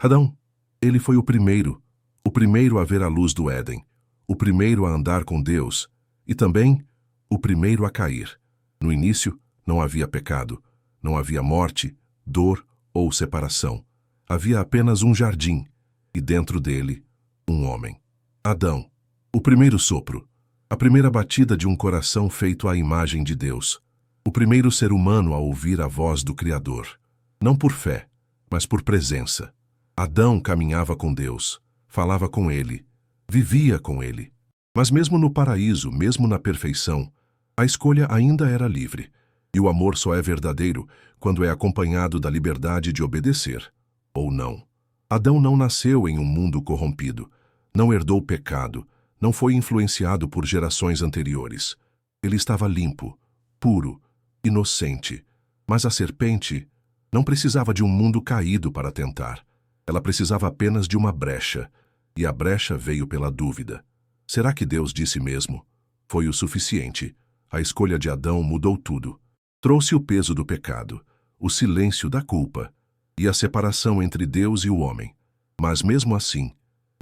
Adão, ele foi o primeiro a ver a luz do Éden, o primeiro a andar com Deus e também o primeiro a cair. No início, não havia pecado, não havia morte, dor ou separação. Havia apenas um jardim e dentro dele, um homem. Adão, o primeiro sopro, a primeira batida de um coração feito à imagem de Deus, o primeiro ser humano a ouvir a voz do Criador, não por fé, mas por presença. Adão caminhava com Deus, falava com Ele, vivia com Ele. Mas mesmo no paraíso, mesmo na perfeição, a escolha ainda era livre, e o amor só é verdadeiro quando é acompanhado da liberdade de obedecer, ou não. Adão não nasceu em um mundo corrompido, não herdou pecado, não foi influenciado por gerações anteriores. Ele estava limpo, puro, inocente. Mas a serpente não precisava de um mundo caído para tentar. Ela precisava apenas de uma brecha, e a brecha veio pela dúvida. Será que Deus disse mesmo? Foi o suficiente. A escolha de Adão mudou tudo. Trouxe o peso do pecado, o silêncio da culpa e a separação entre Deus e o homem. Mas mesmo assim,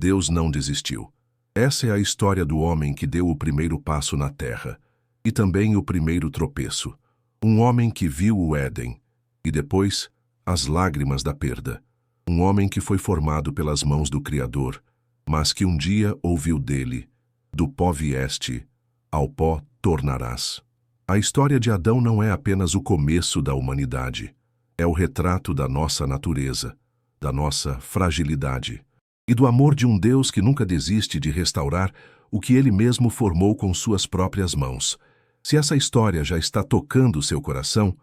Deus não desistiu. Essa é a história do homem que deu o primeiro passo na terra e também o primeiro tropeço. Um homem que viu o Éden e depois as lágrimas da perda. Um homem que foi formado pelas mãos do Criador, mas que um dia ouviu dele: do pó vieste, ao pó tornarás. A história de Adão não é apenas o começo da humanidade. É o retrato da nossa natureza, da nossa fragilidade e do amor de um Deus que nunca desiste de restaurar o que Ele mesmo formou com suas próprias mãos. Se essa história já está tocando seu coração,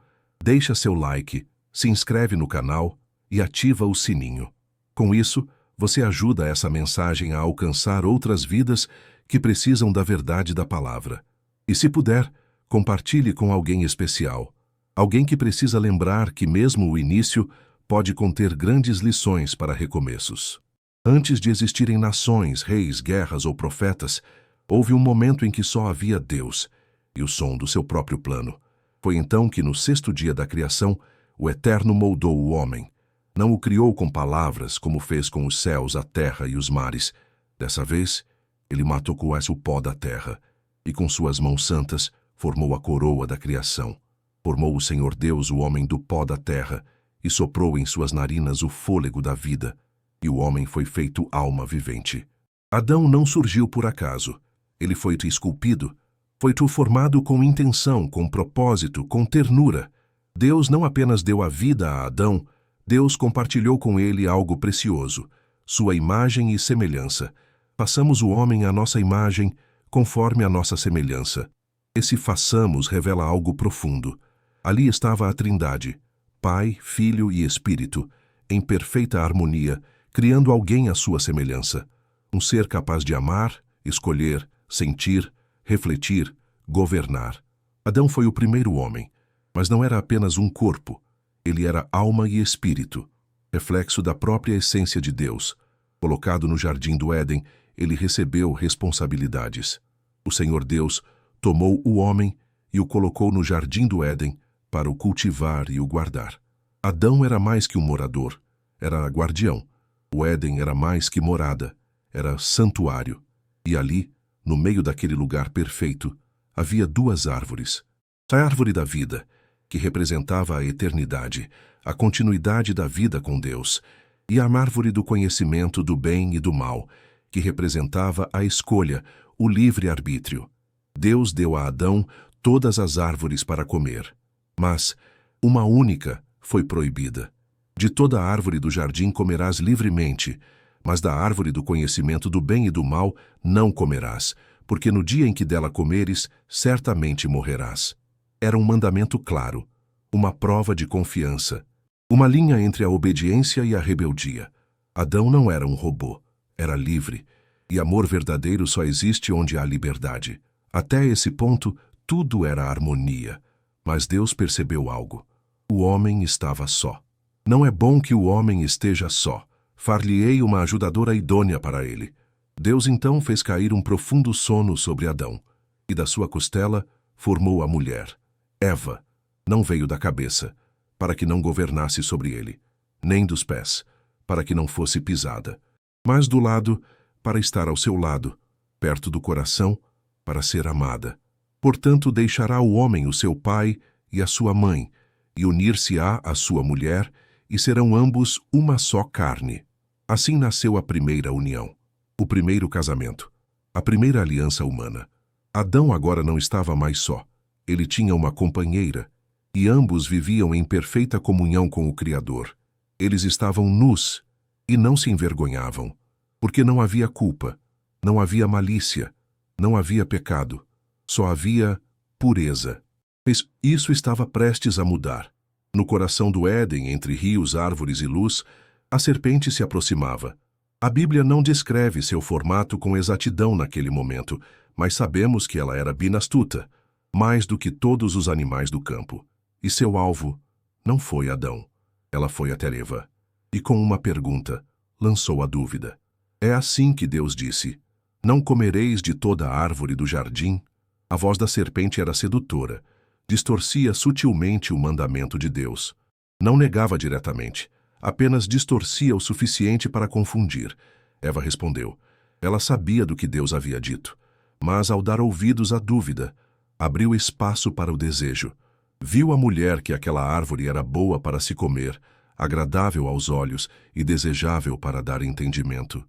deixa seu like, se inscreve no canal e ativa o sininho. Com isso, você ajuda essa mensagem a alcançar outras vidas que precisam da verdade da palavra. E se puder, compartilhe com alguém especial. Alguém que precisa lembrar que mesmo o início pode conter grandes lições para recomeços. Antes de existirem nações, reis, guerras ou profetas, houve um momento em que só havia Deus e o som do seu próprio plano. Foi então que no sexto dia da criação, o Eterno moldou o homem. Não o criou com palavras, como fez com os céus, a terra e os mares. Dessa vez, ele matou com o pó da terra e com suas mãos santas formou a coroa da criação. Formou o Senhor Deus o homem do pó da terra e soprou em suas narinas o fôlego da vida, e o homem foi feito alma vivente. Adão não surgiu por acaso. Ele foi esculpido, foi formado com intenção, com propósito, com ternura. Deus não apenas deu a vida a Adão, Deus compartilhou com ele algo precioso, sua imagem e semelhança. Façamos o homem à nossa imagem, conforme a nossa semelhança. Esse façamos revela algo profundo. Ali estava a Trindade, Pai, Filho e Espírito, em perfeita harmonia, criando alguém à sua semelhança. Um ser capaz de amar, escolher, sentir, refletir, governar. Adão foi o primeiro homem, mas não era apenas um corpo. Ele era alma e espírito, reflexo da própria essência de Deus. Colocado no jardim do Éden, ele recebeu responsabilidades. O Senhor Deus tomou o homem e o colocou no jardim do Éden para o cultivar e o guardar. Adão era mais que um morador, era guardião. O Éden era mais que morada, era santuário. E ali, no meio daquele lugar perfeito, havia duas árvores. A árvore da vida, que representava a eternidade, a continuidade da vida com Deus, e a árvore do conhecimento do bem e do mal, que representava a escolha, o livre-arbítrio. Deus deu a Adão todas as árvores para comer, mas uma única foi proibida. De toda a árvore do jardim comerás livremente, mas da árvore do conhecimento do bem e do mal não comerás, porque no dia em que dela comeres, certamente morrerás. Era um mandamento claro, uma prova de confiança, uma linha entre a obediência e a rebeldia. Adão não era um robô, era livre, e amor verdadeiro só existe onde há liberdade. Até esse ponto, tudo era harmonia, mas Deus percebeu algo. O homem estava só. Não é bom que o homem esteja só. Far-lhe-ei uma ajudadora idônea para ele. Deus então fez cair um profundo sono sobre Adão, e da sua costela formou a mulher. Eva não veio da cabeça, para que não governasse sobre ele, nem dos pés, para que não fosse pisada, mas do lado, para estar ao seu lado, perto do coração, para ser amada. Portanto, deixará o homem o seu pai e a sua mãe, e unir-se-á à sua mulher, e serão ambos uma só carne. Assim nasceu a primeira união, o primeiro casamento, a primeira aliança humana. Adão agora não estava mais só. Ele tinha uma companheira, e ambos viviam em perfeita comunhão com o Criador. Eles estavam nus e não se envergonhavam, porque não havia culpa, não havia malícia, não havia pecado, só havia pureza. Mas isso estava prestes a mudar. No coração do Éden, entre rios, árvores e luz, a serpente se aproximava. A Bíblia não descreve seu formato com exatidão naquele momento, mas sabemos que ela era binastuta, mais do que todos os animais do campo. E seu alvo não foi Adão. Ela foi até Eva. E com uma pergunta, lançou a dúvida. É assim que Deus disse: não comereis de toda a árvore do jardim? A voz da serpente era sedutora, distorcia sutilmente o mandamento de Deus. Não negava diretamente, apenas distorcia o suficiente para confundir. Eva respondeu. Ela sabia do que Deus havia dito, mas ao dar ouvidos à dúvida, abriu espaço para o desejo. Viu a mulher que aquela árvore era boa para se comer, agradável aos olhos e desejável para dar entendimento.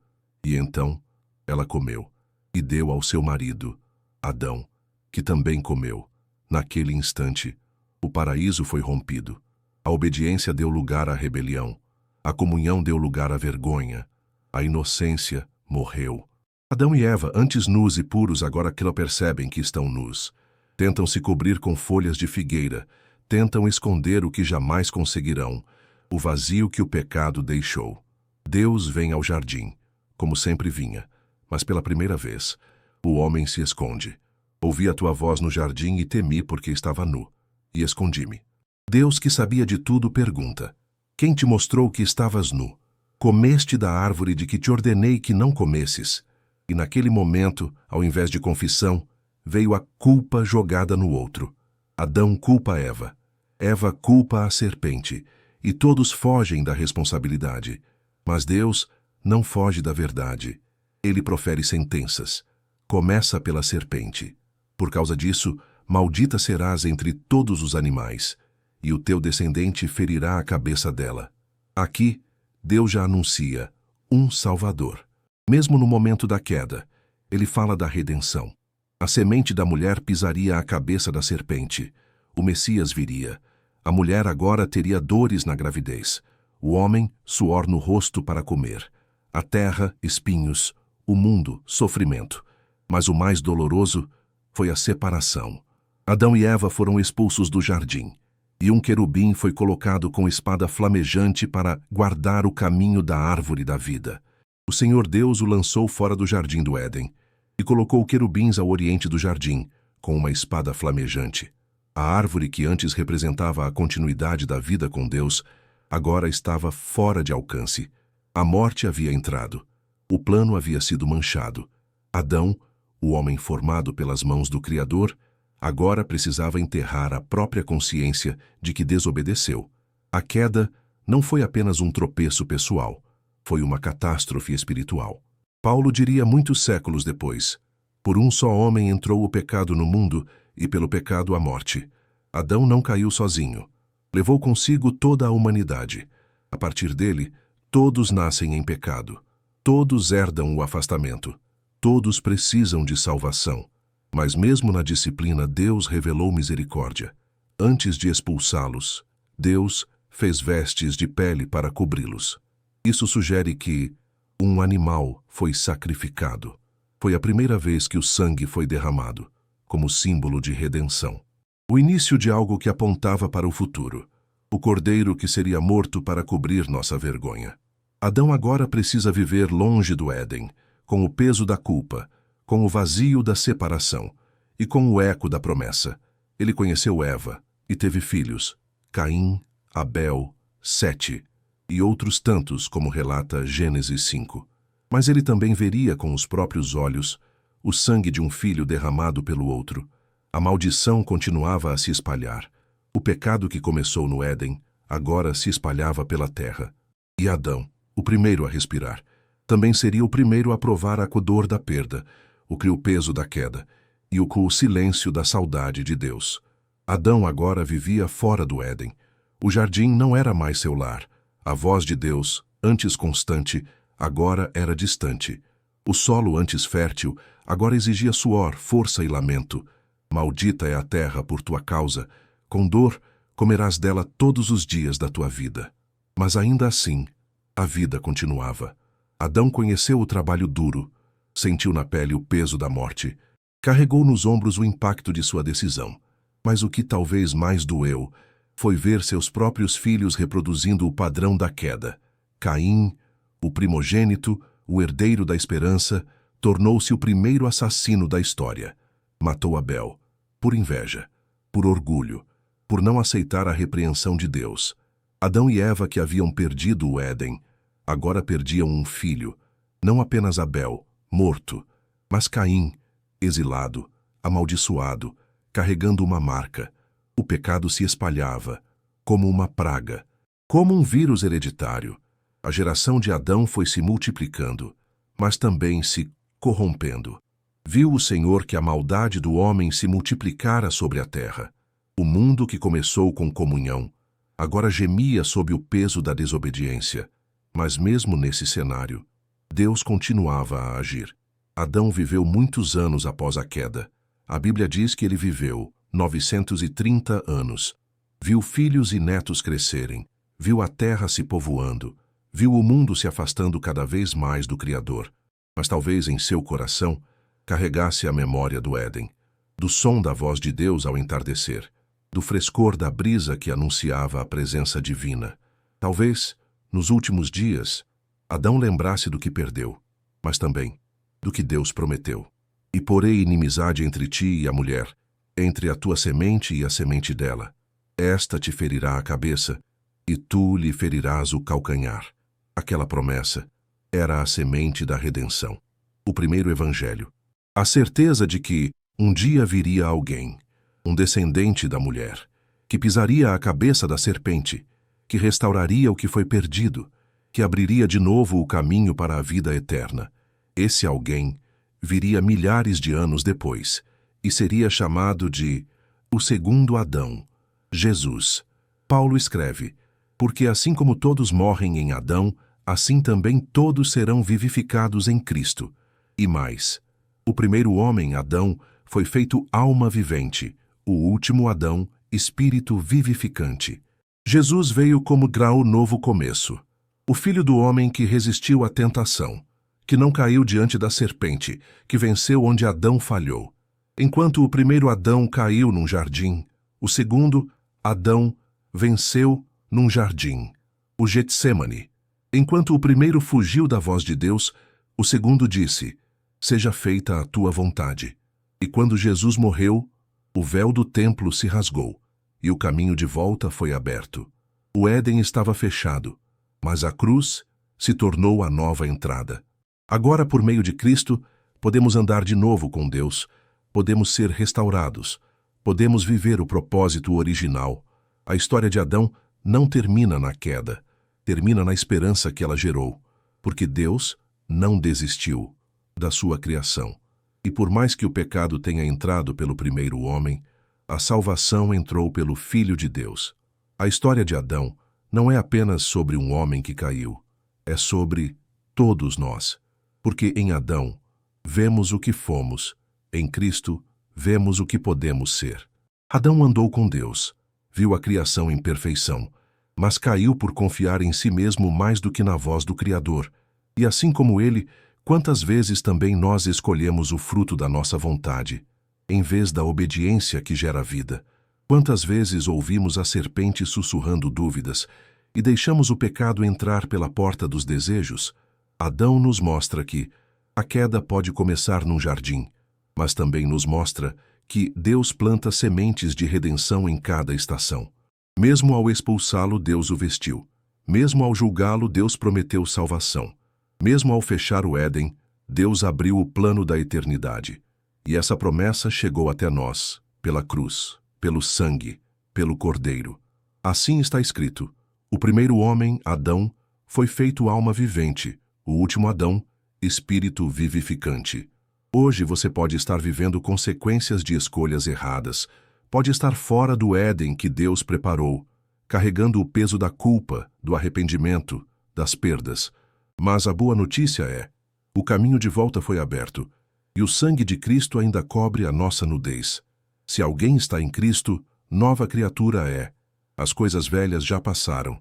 E então ela comeu e deu ao seu marido, Adão, que também comeu. Naquele instante, o paraíso foi rompido. A obediência deu lugar à rebelião. A comunhão deu lugar à vergonha. A inocência morreu. Adão e Eva, antes nus e puros, agora que não percebem que estão nus. Tentam se cobrir com folhas de figueira. Tentam esconder o que jamais conseguirão, o vazio que o pecado deixou. Deus vem ao jardim, como sempre vinha, mas pela primeira vez, o homem se esconde. Ouvi a tua voz no jardim e temi porque estava nu, e escondi-me. Deus, que sabia de tudo, pergunta: quem te mostrou que estavas nu? Comeste da árvore de que te ordenei que não comesses. E naquele momento, ao invés de confissão, veio a culpa jogada no outro. Adão culpa Eva. Eva culpa a serpente. E todos fogem da responsabilidade. Mas Deus não foge da verdade. Ele profere sentenças. Começa pela serpente. Por causa disso, maldita serás entre todos os animais, e o teu descendente ferirá a cabeça dela. Aqui, Deus já anuncia um Salvador. Mesmo no momento da queda, ele fala da redenção. A semente da mulher pisaria a cabeça da serpente. O Messias viria. A mulher agora teria dores na gravidez. O homem, suor no rosto para comer. A terra, espinhos. O mundo, sofrimento. Mas o mais doloroso foi a separação. Adão e Eva foram expulsos do jardim, e um querubim foi colocado com espada flamejante para guardar o caminho da árvore da vida. O Senhor Deus o lançou fora do jardim do Éden, e colocou querubins ao oriente do jardim, com uma espada flamejante. A árvore que antes representava a continuidade da vida com Deus, agora estava fora de alcance. A morte havia entrado. O plano havia sido manchado. Adão, o homem formado pelas mãos do Criador, agora precisava enterrar a própria consciência de que desobedeceu. A queda não foi apenas um tropeço pessoal, foi uma catástrofe espiritual. Paulo diria muitos séculos depois: por um só homem entrou o pecado no mundo, e pelo pecado a morte. Adão não caiu sozinho. Levou consigo toda a humanidade. A partir dele, todos nascem em pecado. Todos herdam o afastamento. Todos precisam de salvação. Mas mesmo na disciplina, Deus revelou misericórdia. Antes de expulsá-los, Deus fez vestes de pele para cobri-los. Isso sugere que um animal foi sacrificado. Foi a primeira vez que o sangue foi derramado, como símbolo de redenção. O início de algo que apontava para o futuro. O cordeiro que seria morto para cobrir nossa vergonha. Adão agora precisa viver longe do Éden, com o peso da culpa, com o vazio da separação e com o eco da promessa. Ele conheceu Eva e teve filhos, Caim, Abel, Sete e outros tantos, como relata Gênesis 5. Mas ele também veria com os próprios olhos o sangue de um filho derramado pelo outro. A maldição continuava a se espalhar. O pecado que começou no Éden agora se espalhava pela terra. E Adão, o primeiro a respirar. Também seria o primeiro a provar a dor da perda, o crio peso da queda e o silêncio da saudade de Deus. Adão agora vivia fora do Éden. O jardim não era mais seu lar. A voz de Deus, antes constante, agora era distante. O solo antes fértil, agora exigia suor, força e lamento. Maldita é a terra por tua causa. Com dor, comerás dela todos os dias da tua vida. Mas ainda assim, a vida continuava. Adão conheceu o trabalho duro, sentiu na pele o peso da morte, carregou nos ombros o impacto de sua decisão. Mas o que talvez mais doeu foi ver seus próprios filhos reproduzindo o padrão da queda. Caim, o primogênito, o herdeiro da esperança, tornou-se o primeiro assassino da história. Matou Abel, por inveja, por orgulho, por não aceitar a repreensão de Deus. Adão e Eva, que haviam perdido o Éden, agora perdiam um filho, não apenas Abel, morto, mas Caim, exilado, amaldiçoado, carregando uma marca. O pecado se espalhava, como uma praga, como um vírus hereditário. A geração de Adão foi se multiplicando, mas também se corrompendo. Viu o Senhor que a maldade do homem se multiplicara sobre a terra. O mundo que começou com comunhão, agora gemia sob o peso da desobediência. Mas mesmo nesse cenário, Deus continuava a agir. Adão viveu muitos anos após a queda. A Bíblia diz que ele viveu 930 anos. Viu filhos e netos crescerem, viu a terra se povoando, viu o mundo se afastando cada vez mais do Criador. Mas talvez em seu coração carregasse a memória do Éden, do som da voz de Deus ao entardecer, do frescor da brisa que anunciava a presença divina. Talvez, nos últimos dias, Adão lembrasse do que perdeu, mas também do que Deus prometeu. E porei inimizade entre ti e a mulher, entre a tua semente e a semente dela. Esta te ferirá a cabeça, e tu lhe ferirás o calcanhar. Aquela promessa era a semente da redenção, o primeiro evangelho. A certeza de que um dia viria alguém, um descendente da mulher, que pisaria a cabeça da serpente, que restauraria o que foi perdido, que abriria de novo o caminho para a vida eterna. Esse alguém viria milhares de anos depois e seria chamado de o segundo Adão, Jesus. Paulo escreve, porque assim como todos morrem em Adão, assim também todos serão vivificados em Cristo. E mais, o primeiro homem, Adão, foi feito alma vivente, o último Adão, espírito vivificante. Jesus veio como grau novo começo, o filho do homem que resistiu à tentação, que não caiu diante da serpente, que venceu onde Adão falhou. Enquanto o primeiro Adão caiu num jardim, o segundo Adão venceu num jardim, o Getsêmani. Enquanto o primeiro fugiu da voz de Deus, o segundo disse, seja feita a tua vontade. E quando Jesus morreu, o véu do templo se rasgou, e o caminho de volta foi aberto. O Éden estava fechado, mas a cruz se tornou a nova entrada. Agora, por meio de Cristo, podemos andar de novo com Deus, podemos ser restaurados, podemos viver o propósito original. A história de Adão não termina na queda, termina na esperança que ela gerou, porque Deus não desistiu da sua criação. E por mais que o pecado tenha entrado pelo primeiro homem, a salvação entrou pelo Filho de Deus. A história de Adão não é apenas sobre um homem que caiu, é sobre todos nós. Porque em Adão vemos o que fomos, em Cristo vemos o que podemos ser. Adão andou com Deus, viu a criação em perfeição, mas caiu por confiar em si mesmo mais do que na voz do Criador. E assim como ele, quantas vezes também nós escolhemos o fruto da nossa vontade, em vez da obediência que gera vida? Quantas vezes ouvimos a serpente sussurrando dúvidas e deixamos o pecado entrar pela porta dos desejos? Adão nos mostra que a queda pode começar num jardim, mas também nos mostra que Deus planta sementes de redenção em cada estação. Mesmo ao expulsá-lo, Deus o vestiu. Mesmo ao julgá-lo, Deus prometeu salvação. Mesmo ao fechar o Éden, Deus abriu o plano da eternidade. E essa promessa chegou até nós, pela cruz, pelo sangue, pelo Cordeiro. Assim está escrito: o primeiro homem, Adão, foi feito alma vivente, o último Adão, espírito vivificante. Hoje você pode estar vivendo consequências de escolhas erradas, pode estar fora do Éden que Deus preparou, carregando o peso da culpa, do arrependimento, das perdas. Mas a boa notícia é: o caminho de volta foi aberto, e o sangue de Cristo ainda cobre a nossa nudez. Se alguém está em Cristo, nova criatura é. As coisas velhas já passaram.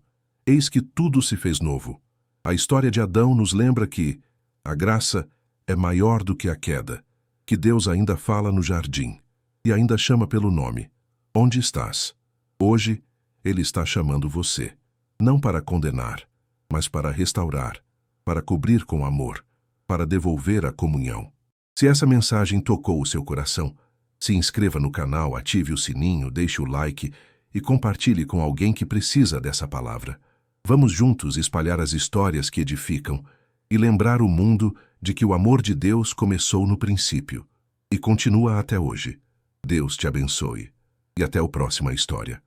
Eis que tudo se fez novo. A história de Adão nos lembra que a graça é maior do que a queda, que Deus ainda fala no jardim e ainda chama pelo nome. Onde estás? Hoje, Ele está chamando você, não para condenar, mas para restaurar, para cobrir com amor, para devolver a comunhão. Se essa mensagem tocou o seu coração, se inscreva no canal, ative o sininho, deixe o like e compartilhe com alguém que precisa dessa palavra. Vamos juntos espalhar as histórias que edificam e lembrar o mundo de que o amor de Deus começou no princípio e continua até hoje. Deus te abençoe e até a próxima história.